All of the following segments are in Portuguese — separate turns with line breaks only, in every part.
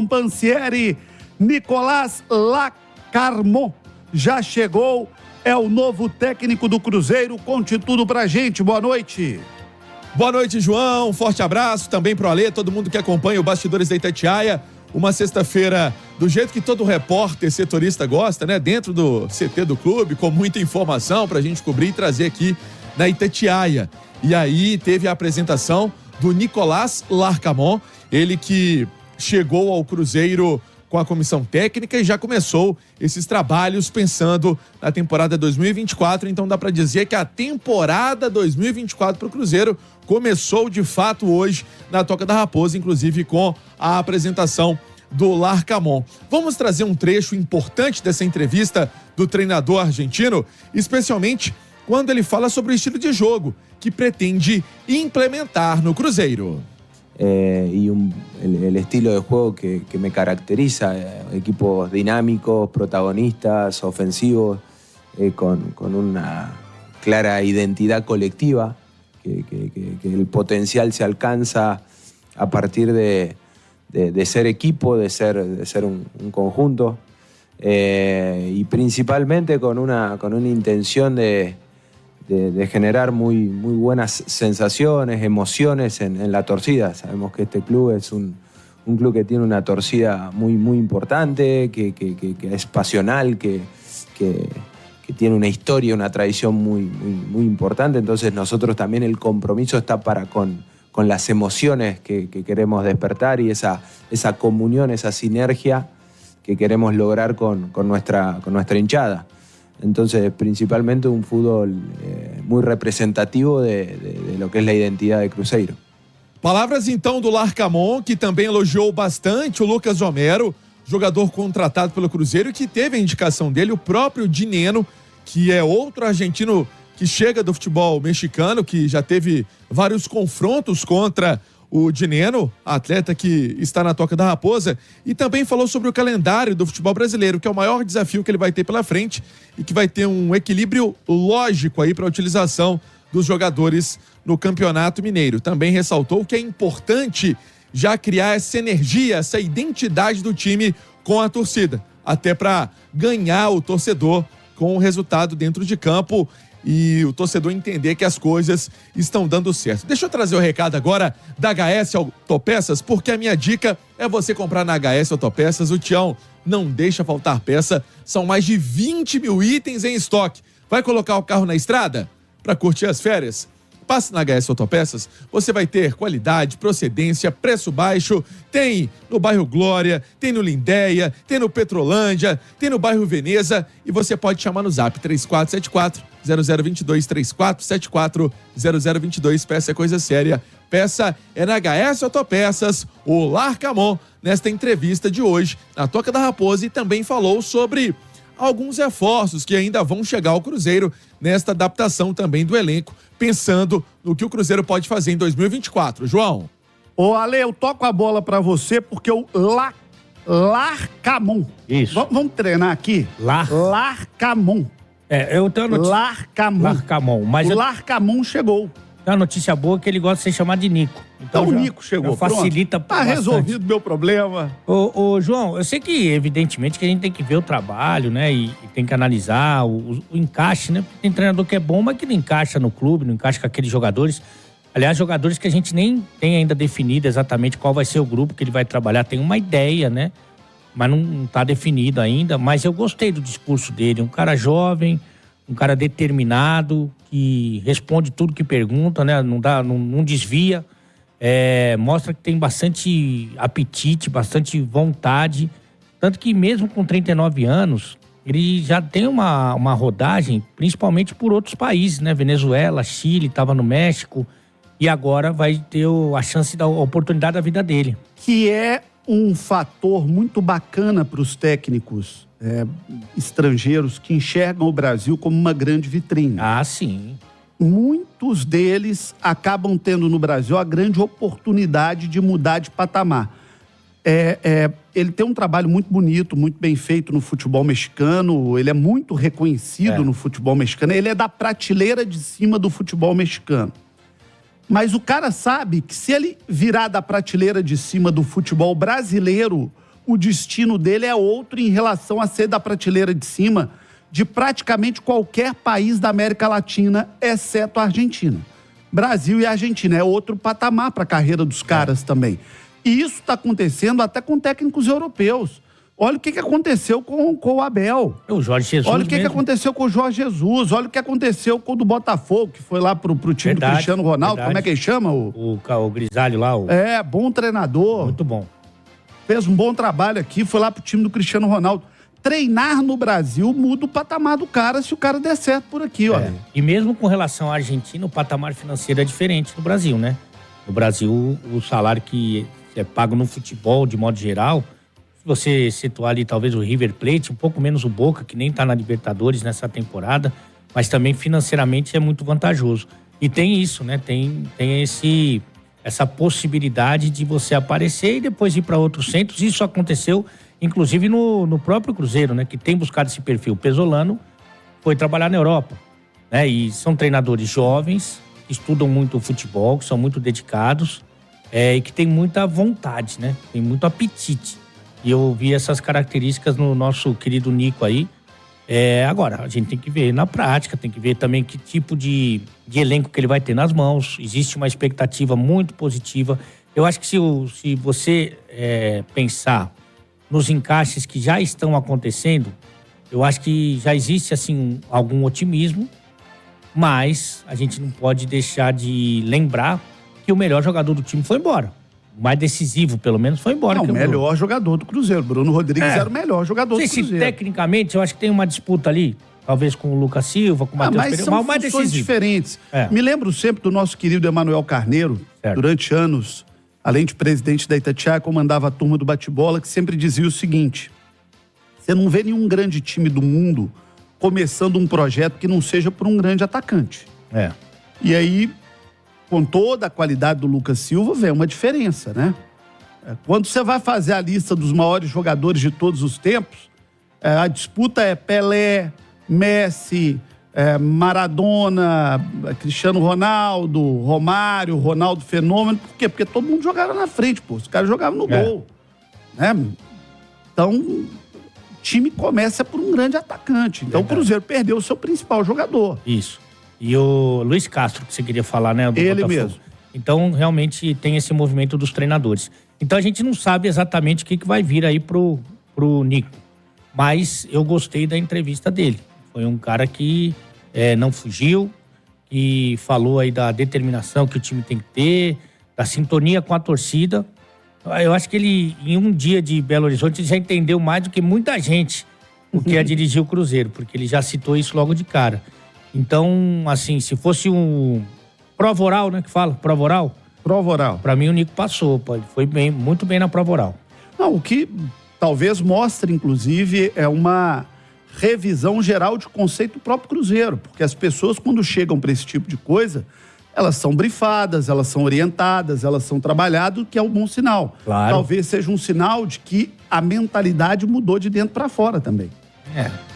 Pansieri, Nicolás Lacarmon já chegou, é o novo técnico do Cruzeiro. Conte tudo pra gente, boa noite.
Boa noite, João, forte abraço também pro Alê, todo mundo que acompanha o Bastidores da Itatiaia. Uma sexta-feira do jeito que todo repórter setorista gosta, né? Dentro do CT do clube, com muita informação pra gente cobrir e trazer aqui na Itatiaia. E aí teve a apresentação do Nicolás Larcamon, ele que chegou ao Cruzeiro com a comissão técnica e já começou esses trabalhos pensando na temporada 2024. Então dá para dizer que a temporada 2024 para o Cruzeiro começou de fato hoje na Toca da Raposa, inclusive com a apresentação do Larcamon. Vamos trazer um trecho importante dessa entrevista do treinador argentino, especialmente quando ele fala sobre o estilo de jogo que pretende implementar no Cruzeiro.
El estilo de juego que me caracteriza, equipos dinámicos, protagonistas, ofensivos, con una clara identidad colectiva, que el potencial se alcanza a partir de ser equipo, de ser un conjunto, y principalmente con una intención de generar muy buenas sensaciones, emociones en la torcida. Sabemos que este club es un club que tiene una torcida muy importante, que es pasional, que tiene una historia, una tradición muy importante. Entonces nosotros también el compromiso está con las emociones que queremos despertar y esa comunión, esa sinergia que queremos lograr con nuestra hinchada. Entonces, principalmente un fútbol muy representativo de lo que es la identidad de Cruzeiro.
Palavras então do Larcamon, que também elogiou bastante o Lucas Homero, jogador contratado pelo Cruzeiro, que teve a indicação dele, o próprio Dineno, que é outro argentino que chega do futebol mexicano, que já teve vários confrontos contra o Dineno, atleta que está na Toca da Raposa, e também falou sobre o calendário do futebol brasileiro, que é o maior desafio que ele vai ter pela frente e que vai ter um equilíbrio lógico aí para a utilização dos jogadores no Campeonato Mineiro. Também ressaltou que é importante já criar essa energia, essa identidade do time com a torcida, até para ganhar o torcedor com o resultado dentro de campo e o torcedor entender que as coisas estão dando certo. Deixa eu trazer o recado agora da HS Autopeças, porque a minha dica é você comprar na HS Autopeças. O Tião não deixa faltar peça. São mais de 20 mil itens em estoque. Vai colocar o carro na estrada para curtir as férias? Passe na HS Autopeças, você vai ter qualidade, procedência, preço baixo. Tem no bairro Glória, tem no Lindéia, tem no Petrolândia, tem no bairro Veneza e você pode chamar no zap 3474-0022, 3474-0022. Peça é coisa séria. Peça é na HS Autopeças. O Larcamon, nesta entrevista de hoje, na Toca da Raposa, e também falou sobre alguns reforços que ainda vão chegar ao Cruzeiro nesta adaptação também do elenco, pensando no que o Cruzeiro pode fazer em 2024. João.
Ô, Ale, eu toco a bola pra você porque o Larcamon.
Isso.
Vamos treinar aqui? Larcamon.
Eu tenho uma notícia.
Larcamon.
Mas
o Larcamon chegou.
Tem uma notícia boa que ele gosta de ser chamado de Nico.
Então o Nico chegou.
Facilita
bastante. Tá resolvido o meu problema.
Ô, João, eu sei que, evidentemente, que a gente tem que ver o trabalho, né? E tem que analisar o encaixe, né? Tem treinador que é bom, mas que não encaixa no clube, não encaixa com aqueles jogadores. Aliás, jogadores que a gente nem tem ainda definido exatamente qual vai ser o grupo que ele vai trabalhar. Tem uma ideia, né? Mas não tá definido ainda. Mas eu gostei do discurso dele. Um cara jovem, um cara determinado, que responde tudo que pergunta, né? Não desvia. Mostra que tem bastante apetite, bastante vontade. Tanto que mesmo com 39 anos, ele já tem uma rodagem, principalmente por outros países, né? Venezuela, Chile, estava no México. E agora vai ter a chance da oportunidade da vida dele.
Que é um fator muito bacana para os técnicos estrangeiros que enxergam o Brasil como uma grande vitrine.
Ah, sim.
Muitos deles acabam tendo no Brasil a grande oportunidade de mudar de patamar. Ele tem um trabalho muito bonito, muito bem feito no futebol mexicano, ele é muito reconhecido no futebol mexicano, ele é da prateleira de cima do futebol mexicano. Mas o cara sabe que se ele virar da prateleira de cima do futebol brasileiro, o destino dele é outro em relação a ser da prateleira de cima de praticamente qualquer país da América Latina, exceto a Argentina. Brasil e Argentina é outro patamar para a carreira dos caras também. E isso está acontecendo até com técnicos europeus. Olha o que aconteceu com o Abel.
O Jorge Jesus.
Olha o que aconteceu com o Jorge Jesus. Olha o que aconteceu com o do Botafogo, que foi lá pro time do Cristiano Ronaldo. Como é que ele chama?
O Grisalho lá.
Bom treinador.
Muito bom.
Fez um bom trabalho aqui, foi lá pro time do Cristiano Ronaldo. Treinar no Brasil muda o patamar do cara se o cara der certo por aqui, olha.
E mesmo com relação à Argentina, o patamar financeiro é diferente no Brasil, né? No Brasil, o salário que é pago no futebol, de modo geral, se você situar ali talvez o River Plate, um pouco menos o Boca, que nem tá na Libertadores nessa temporada, mas também financeiramente é muito vantajoso. E tem isso, né? Tem essa possibilidade de você aparecer e depois ir para outros centros. Isso aconteceu, inclusive, no próprio Cruzeiro, né? Que tem buscado esse perfil. O Pesolano foi trabalhar na Europa, né? E são treinadores jovens, que estudam muito o futebol, que são muito dedicados e que tem muita vontade, né? Tem muito apetite. E eu vi essas características no nosso querido Nico aí. Agora, a gente tem que ver na prática, tem que ver também que tipo de elenco que ele vai ter nas mãos. Existe uma expectativa muito positiva. Eu acho que se você pensar nos encaixes que já estão acontecendo, eu acho que já existe, assim, algum otimismo, mas a gente não pode deixar de lembrar que o melhor jogador do time foi embora. O mais decisivo, pelo menos, foi embora.
Não, o melhor jogador do Cruzeiro. Bruno Rodrigues era o melhor jogador do Cruzeiro.
Se tecnicamente, eu acho que tem uma disputa ali, talvez com o Lucas Silva, com o Matheus Pereira.
Mas são funções diferentes. Me lembro sempre do nosso querido Emanuel Carneiro, durante anos, além de presidente da Itatiaia, comandava a turma do bate-bola, que sempre dizia o seguinte: você não vê nenhum grande time do mundo começando um projeto que não seja por um grande atacante. E aí, com toda a qualidade do Lucas Silva, vem uma diferença, né? Quando você vai fazer a lista dos maiores jogadores de todos os tempos, a disputa é Pelé, Messi, Maradona, Cristiano Ronaldo, Romário, Ronaldo Fenômeno. Por quê? Porque todo mundo jogava na frente, pô. Os caras jogavam no gol. Né? Então, o time começa por um grande atacante. Então, o Cruzeiro perdeu o seu principal jogador.
Isso. E o Luiz Castro, que você queria falar, né? Do
Ele
Botafogo.
mesmo.
Então, realmente, tem esse movimento dos treinadores. Então, a gente não sabe exatamente o que vai vir aí pro Nico. Mas eu gostei da entrevista dele. Foi um cara que não fugiu, que falou aí da determinação que o time tem que ter, da sintonia com a torcida. Eu acho que ele, em um dia de Belo Horizonte, já entendeu mais do que muita gente o que é dirigir o Cruzeiro, porque ele já citou isso logo de cara. Então, assim, se fosse um prova oral, né, que fala? Prova oral?
Prova oral.
Pra mim, o Nico passou, pô. Ele foi muito bem na prova oral.
Não, o que talvez mostre, inclusive, é uma revisão geral de conceito do próprio Cruzeiro. Porque as pessoas, quando chegam para esse tipo de coisa, elas são brifadas, elas são orientadas, elas são trabalhadas, o que é um bom sinal.
Claro.
Talvez seja um sinal de que a mentalidade mudou de dentro para fora também.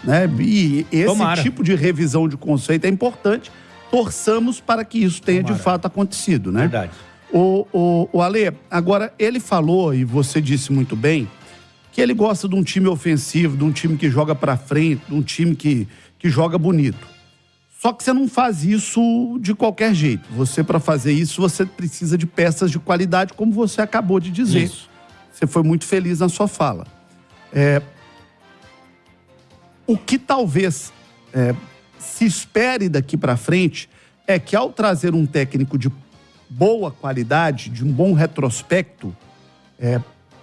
Né? E esse tipo de revisão de conceito é importante. Torçamos para que isso tenha de fato acontecido, né?
Verdade.
O Ale, agora ele falou, e você disse muito bem, que ele gosta de um time ofensivo, de um time que joga para frente, de um time que joga bonito. Só que você não faz isso de qualquer jeito. Você, para fazer isso, você precisa de peças de qualidade, como você acabou de dizer.
Isso.
Você foi muito feliz na sua fala. O que talvez se espere daqui para frente é que, ao trazer um técnico de boa qualidade, de um bom retrospecto,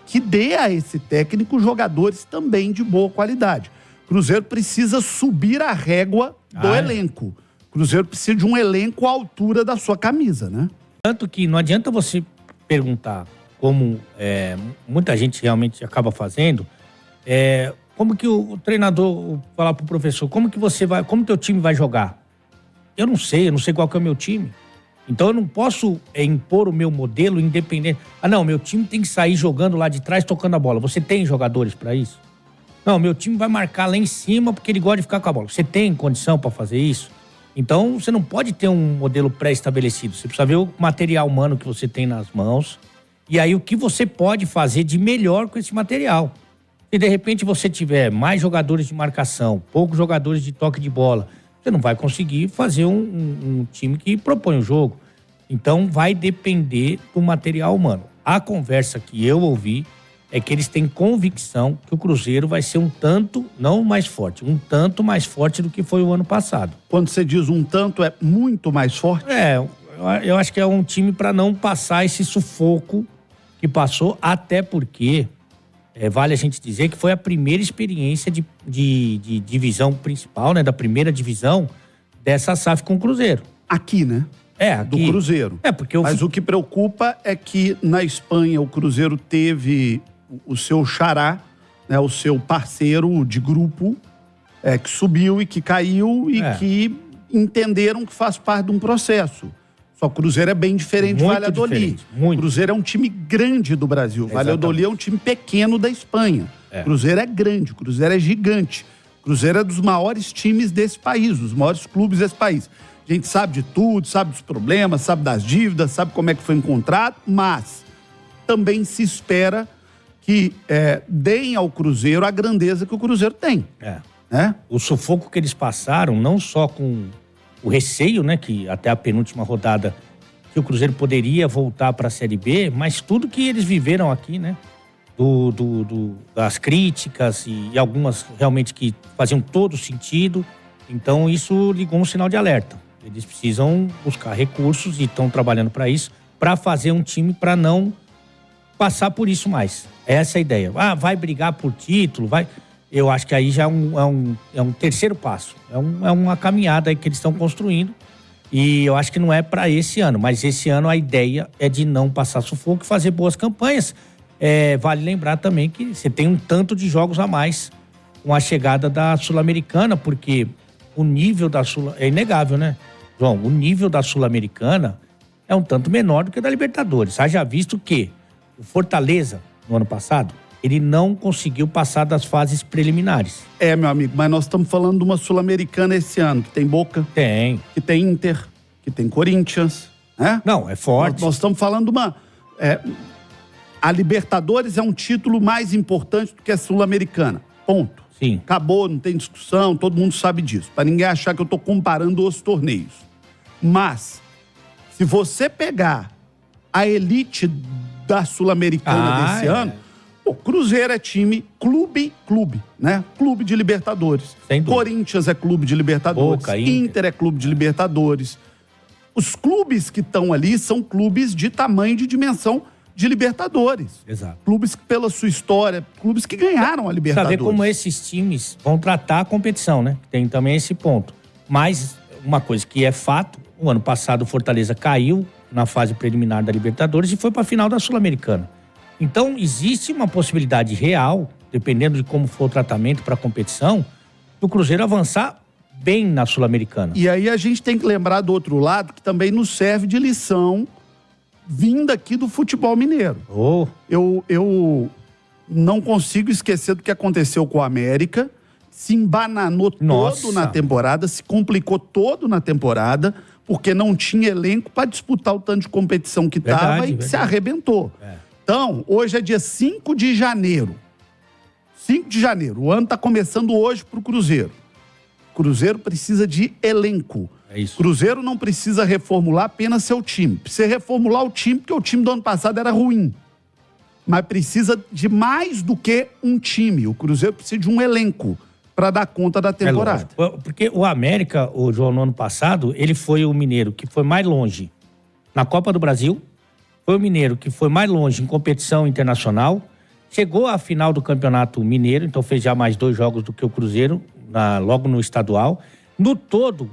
que dê a esse técnico jogadores também de boa qualidade. Cruzeiro precisa subir a régua do elenco. Cruzeiro precisa de um elenco à altura da sua camisa, né?
Tanto que não adianta você perguntar, como muita gente realmente acaba fazendo, como que o treinador falar pro professor, como teu time vai jogar? Eu não sei qual que é o meu time. Então eu não posso impor o meu modelo independente. Não, meu time tem que sair jogando lá de trás, tocando a bola. Você tem jogadores para isso? Não, meu time vai marcar lá em cima porque ele gosta de ficar com a bola. Você tem condição para fazer isso? Então, você não pode ter um modelo pré-estabelecido. Você precisa ver o material humano que você tem nas mãos e aí o que você pode fazer de melhor com esse material. Se de repente você tiver mais jogadores de marcação, poucos jogadores de toque de bola, você não vai conseguir fazer um time que propõe o jogo. Então, vai depender do material humano. A conversa que eu ouvi é que eles têm convicção que o Cruzeiro vai ser um tanto, não mais forte, um tanto mais forte do que foi o ano passado.
Quando você diz um tanto, é muito mais forte?
Eu acho que é um time para não passar esse sufoco que passou, até porque vale a gente dizer que foi a primeira experiência de divisão principal, né, da primeira divisão dessa SAF com o Cruzeiro.
Aqui, né?
Aqui.
Do Cruzeiro.
Porque
Mas o que preocupa é que na Espanha o Cruzeiro teve o seu xará, né, o seu parceiro de grupo, que subiu e que caiu e que entenderam que faz parte de um processo. Só que o Cruzeiro é bem diferente do Valladolid. O Cruzeiro é um time grande do Brasil. O Valladolid é um time pequeno da Espanha. O Cruzeiro é grande, o Cruzeiro é gigante. O Cruzeiro é dos maiores times desse país, dos maiores clubes desse país. A gente sabe de tudo, sabe dos problemas, sabe das dívidas, sabe como é que foi encontrado, mas também se espera que deem ao Cruzeiro a grandeza que o Cruzeiro tem.
O sufoco que eles passaram, não só com o receio, né, que até a penúltima rodada que o Cruzeiro poderia voltar para a Série B, mas tudo que eles viveram aqui, né, das críticas e algumas realmente que faziam todo sentido. Então isso ligou um sinal de alerta. Eles precisam buscar recursos e estão trabalhando para isso, para fazer um time para não passar por isso mais. Essa é a ideia. Vai brigar por título, vai... Eu acho que aí já é um terceiro passo. É uma caminhada aí que eles estão construindo. E eu acho que não é para esse ano. Mas esse ano a ideia é de não passar sufoco e fazer boas campanhas. Vale lembrar também que você tem um tanto de jogos a mais com a chegada da Sul-Americana, porque o nível da é inegável, né, João? O nível da Sul-Americana é um tanto menor do que o da Libertadores. Haja visto que o Fortaleza, no ano passado, ele não conseguiu passar das fases preliminares.
Meu amigo, mas nós estamos falando de uma Sul-Americana esse ano, que tem Boca.
Tem.
Que tem Inter, que tem Corinthians, né?
Não, é forte.
Nós estamos falando de uma... a Libertadores é um título mais importante do que a Sul-Americana. Ponto.
Sim.
Acabou, não tem discussão, todo mundo sabe disso. Para ninguém achar que eu estou comparando os torneios. Mas, se você pegar a elite da Sul-Americana desse ano, o Cruzeiro é time clube, né? Clube de Libertadores. Corinthians é clube de Libertadores.
Boca,
Inter é clube de Libertadores. Os clubes que estão ali são clubes de tamanho e de dimensão de Libertadores.
Exato.
Clubes que, pela sua história, clubes que ganharam a Libertadores.
Saber como esses times vão tratar a competição, né? Tem também esse ponto. Mas uma coisa que é fato, o ano passado o Fortaleza caiu na fase preliminar da Libertadores e foi para a final da Sul-Americana. Então, existe uma possibilidade real, dependendo de como for o tratamento para a competição, do Cruzeiro avançar bem na Sul-Americana.
E aí a gente tem que lembrar do outro lado, que também nos serve de lição vinda aqui do futebol mineiro. Eu não consigo esquecer do que aconteceu com o América. Se embananou todo na temporada, se complicou todo na temporada, porque não tinha elenco para disputar o tanto de competição que estava e se arrebentou. Então, hoje é dia 5 de janeiro. 5 de janeiro. O ano está começando hoje para o Cruzeiro. O Cruzeiro precisa de elenco.
É isso.
Cruzeiro não precisa reformular apenas seu time. Precisa reformular o time, porque o time do ano passado era ruim. Mas precisa de mais do que um time. O Cruzeiro precisa de um elenco para dar conta da temporada.
Porque o América, o João, no ano passado, ele foi o mineiro que foi mais longe na Copa do Brasil, foi o mineiro que foi mais longe em competição internacional, chegou à final do Campeonato Mineiro, então fez já mais 2 jogos do que o Cruzeiro, logo no estadual. No todo,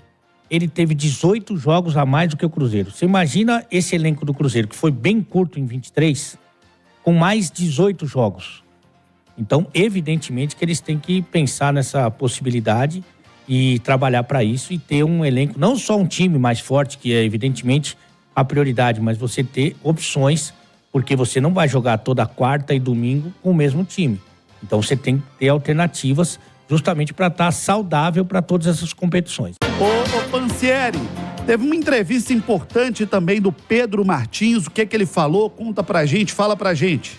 ele teve 18 jogos a mais do que o Cruzeiro. Você imagina esse elenco do Cruzeiro, que foi bem curto em 23, com mais 18 jogos. Então, evidentemente que eles têm que pensar nessa possibilidade e trabalhar para isso e ter um elenco, não só um time mais forte, que é evidentemente a prioridade, mas você ter opções, porque você não vai jogar toda quarta e domingo com o mesmo time. Então, você tem que ter alternativas justamente para estar saudável para todas essas competições.
Ô Pansieri, teve uma entrevista importante também do Pedro Martins. O que é que ele falou? Conta pra gente, fala pra gente.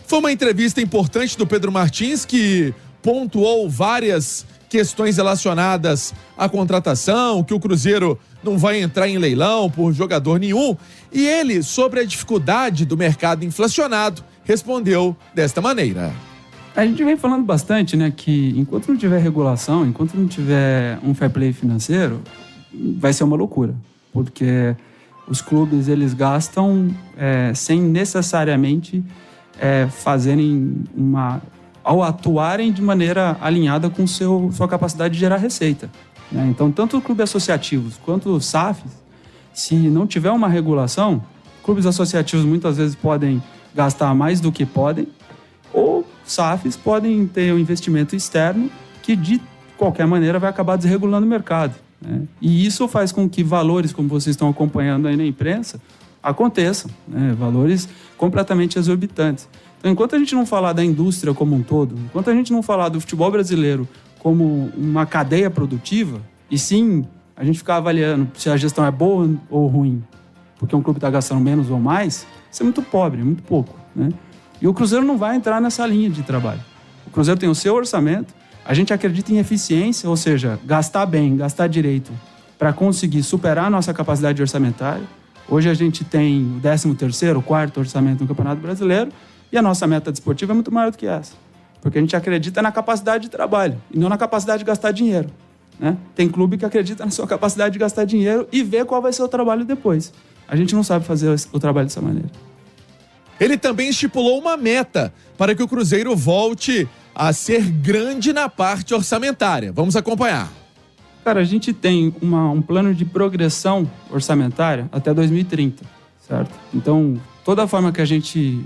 Foi uma entrevista importante do Pedro Martins, que pontuou várias questões relacionadas à contratação, que o Cruzeiro não vai entrar em leilão por jogador nenhum. E ele, sobre a dificuldade do mercado inflacionado, respondeu desta maneira.
A gente vem falando bastante, né, que enquanto não tiver regulação, enquanto não tiver um fair play financeiro, vai ser uma loucura. Porque os clubes, eles gastam sem necessariamente fazerem ao atuarem de maneira alinhada com sua capacidade de gerar receita, né? Então, tanto clubes associativos quanto os SAFs, se não tiver uma regulação, clubes associativos muitas vezes podem gastar mais do que podem, ou SAFs podem ter um investimento externo que, de qualquer maneira, vai acabar desregulando o mercado, né? E isso faz com que valores, como vocês estão acompanhando aí na imprensa, aconteçam, né? Valores completamente exorbitantes. Então, enquanto a gente não falar da indústria como um todo, enquanto a gente não falar do futebol brasileiro como uma cadeia produtiva, e sim a gente ficar avaliando se a gestão é boa ou ruim, porque um clube está gastando menos ou mais, isso é muito pobre, muito pouco, né? E o Cruzeiro não vai entrar nessa linha de trabalho. O Cruzeiro tem o seu orçamento, a gente acredita em eficiência, ou seja, gastar bem, gastar direito, para conseguir superar a nossa capacidade orçamentária. Hoje a gente tem o 13º, o 4º orçamento no Campeonato Brasileiro, e a nossa meta desportiva é muito maior do que essa. Porque a gente acredita na capacidade de trabalho e não na capacidade de gastar dinheiro, né? Tem clube que acredita na sua capacidade de gastar dinheiro e vê qual vai ser o trabalho depois. A gente não sabe fazer o trabalho dessa maneira.
Ele também estipulou uma meta para que o Cruzeiro volte a ser grande na parte orçamentária. Vamos acompanhar.
Cara, a gente tem um plano de progressão orçamentária até 2030, certo? Então, toda a forma que a gente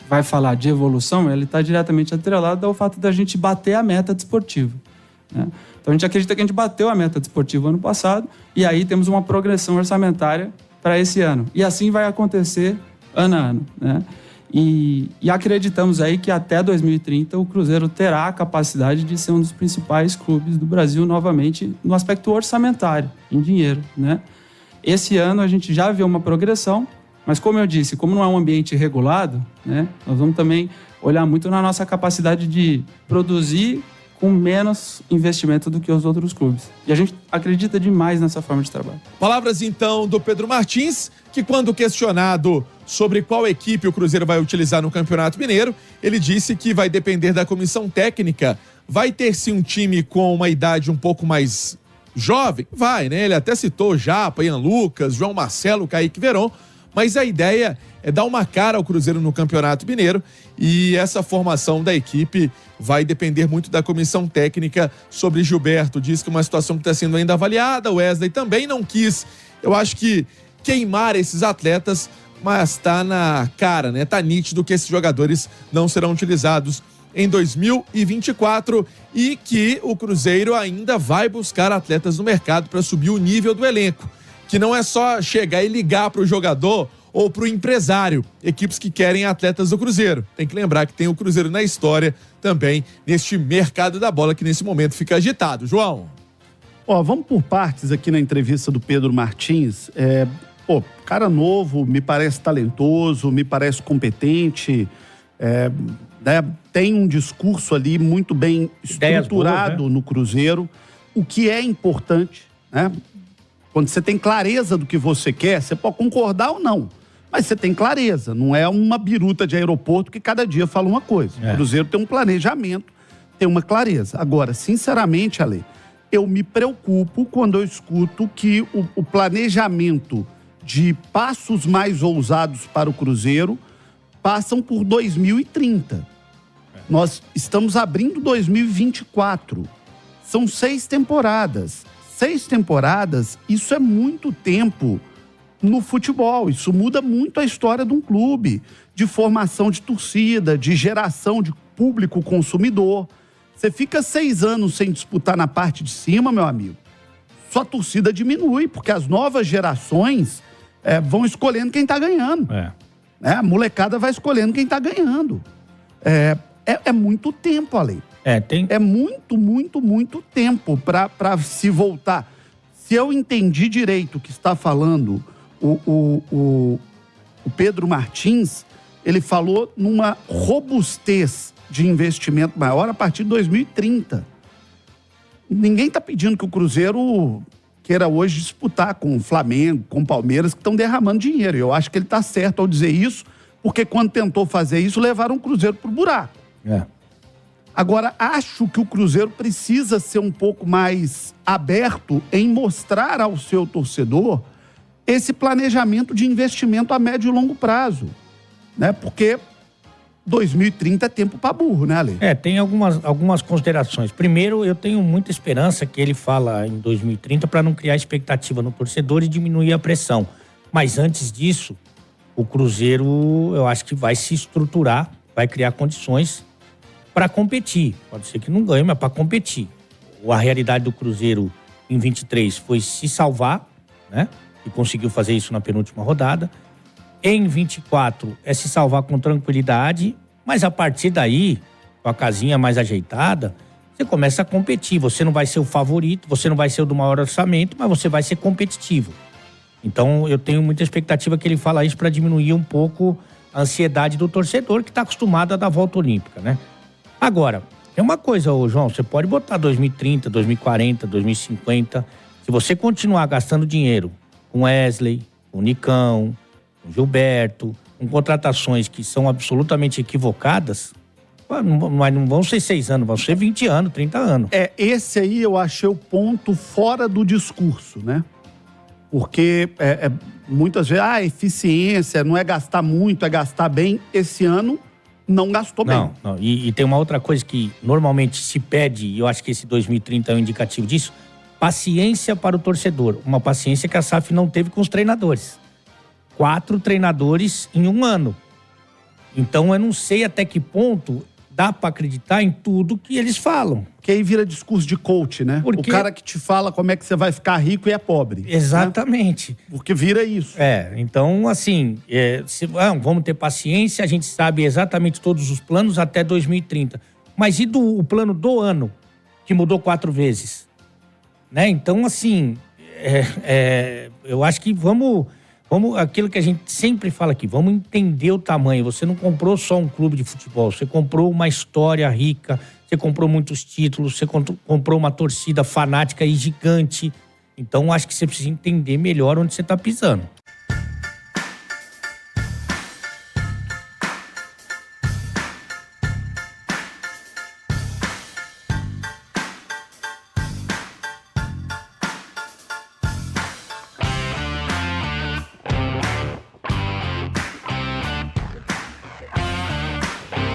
vai falar de evolução, ele está diretamente atrelado ao fato da gente bater a meta desportiva, né? Então, a gente acredita que a gente bateu a meta desportiva ano passado e aí temos uma progressão orçamentária para esse ano. E assim vai acontecer ano a ano, né? E acreditamos aí que até 2030 o Cruzeiro terá a capacidade de ser um dos principais clubes do Brasil novamente no aspecto orçamentário, em dinheiro, né? Esse ano a gente já viu uma progressão, mas como eu disse, como não é um ambiente regulado, né, nós vamos também olhar muito na nossa capacidade de produzir com menos investimento do que os outros clubes. E a gente acredita demais nessa forma de trabalho.
Palavras, então, do Pedro Martins, que quando questionado sobre qual equipe o Cruzeiro vai utilizar no Campeonato Mineiro, ele disse que vai depender da comissão técnica. Vai ter sim um time com uma idade um pouco mais jovem? Vai, né? Ele até citou Japa, Ian Lucas, João Marcelo, Kaique Veron, mas a ideia é dar uma cara ao Cruzeiro no Campeonato Mineiro e essa formação da equipe vai depender muito da comissão técnica. Sobre Gilberto, diz que uma situação que está sendo ainda avaliada, o Wesley também não quis, eu acho que queimar esses atletas, mas tá na cara, né? Tá nítido que esses jogadores não serão utilizados em 2024 e que o Cruzeiro ainda vai buscar atletas no mercado para subir o nível do elenco, que não é só chegar e ligar para o jogador ou para o empresário, equipes que querem atletas do Cruzeiro. Tem que lembrar que tem o Cruzeiro na história também neste mercado da bola que nesse momento fica agitado. João?
Vamos por partes aqui na entrevista do Pedro Martins. Cara novo, me parece talentoso, me parece competente, né? Tem um discurso ali muito bem estruturado boas, né? No Cruzeiro, o que é importante, né? Quando você tem clareza do que você quer, você pode concordar ou não, mas você tem clareza, não é uma biruta de aeroporto que cada dia fala uma coisa. O Cruzeiro tem um planejamento, tem uma clareza. Agora, sinceramente, Ale, eu me preocupo quando eu escuto que o planejamento de passos mais ousados para o Cruzeiro passam por 2030. Nós estamos abrindo 2024. São 6 temporadas. 6 temporadas, isso é muito tempo no futebol. Isso muda muito a história de um clube, de formação de torcida, de geração de público consumidor. Você fica 6 anos sem disputar na parte de cima, meu amigo, sua torcida diminui, porque as novas gerações vão escolhendo quem está ganhando. A molecada vai escolhendo quem está ganhando. É muito tempo, Ale.
Tem...
É muito tempo para se voltar. Se eu entendi direito o que está falando o Pedro Martins, ele falou numa robustez de investimento maior a partir de 2030. Ninguém está pedindo que o Cruzeiro queira hoje disputar com o Flamengo, com o Palmeiras, que estão derramando dinheiro. Eu acho que ele está certo ao dizer isso, porque quando tentou fazer isso, levaram o Cruzeiro pro buraco. Agora, acho que o Cruzeiro precisa ser um pouco mais aberto em mostrar ao seu torcedor esse planejamento de investimento a médio e longo prazo, né? Porque 2030 é tempo para burro, né, Ale?
Tem algumas considerações. Primeiro, eu tenho muita esperança que ele fala em 2030 para não criar expectativa no torcedor e diminuir a pressão. Mas antes disso, o Cruzeiro, eu acho que vai se estruturar, vai criar condições para competir. Pode ser que não ganhe, mas para competir. A realidade do Cruzeiro em 23 foi se salvar, né? E conseguiu fazer isso na penúltima rodada. Em 24 é se salvar com tranquilidade, mas a partir daí, com a casinha mais ajeitada, você começa a competir. Você não vai ser o favorito, você não vai ser o do maior orçamento, mas você vai ser competitivo. Então eu tenho muita expectativa que ele fala isso para diminuir um pouco a ansiedade do torcedor que está acostumado a dar volta olímpica, né? Agora, tem uma coisa, ô João, você pode botar 2030, 2040, 2050, se você continuar gastando dinheiro com Wesley, com Nicão, com Gilberto, com contratações que são absolutamente equivocadas, não vão ser 6 anos, vão ser 20 anos, 30 anos.
Esse aí eu achei o ponto fora do discurso, né? Porque muitas vezes, eficiência, não é gastar muito, é gastar bem. Esse ano não gastou bem.
Não. E tem uma outra coisa que normalmente se pede, e eu acho que esse 2030 é um indicativo disso, paciência para o torcedor. Uma paciência que a SAF não teve com os treinadores. 4 treinadores em 1 ano. Então eu não sei até que ponto dá para acreditar em tudo que eles falam.
Porque aí vira discurso de coach, né?
Porque...
O cara que te fala como é que você vai ficar rico e é pobre.
Exatamente.
Né? Porque vira isso.
Então assim, vamos ter paciência, a gente sabe exatamente todos os planos até 2030. Mas e o plano do ano, que mudou 4 vezes? Né? Então assim, eu acho que vamos, aquilo que a gente sempre fala aqui, vamos entender o tamanho. Você não comprou só um clube de futebol, você comprou uma história rica, você comprou muitos títulos, você comprou uma torcida fanática e gigante. Então, acho que você precisa entender melhor onde você está pisando.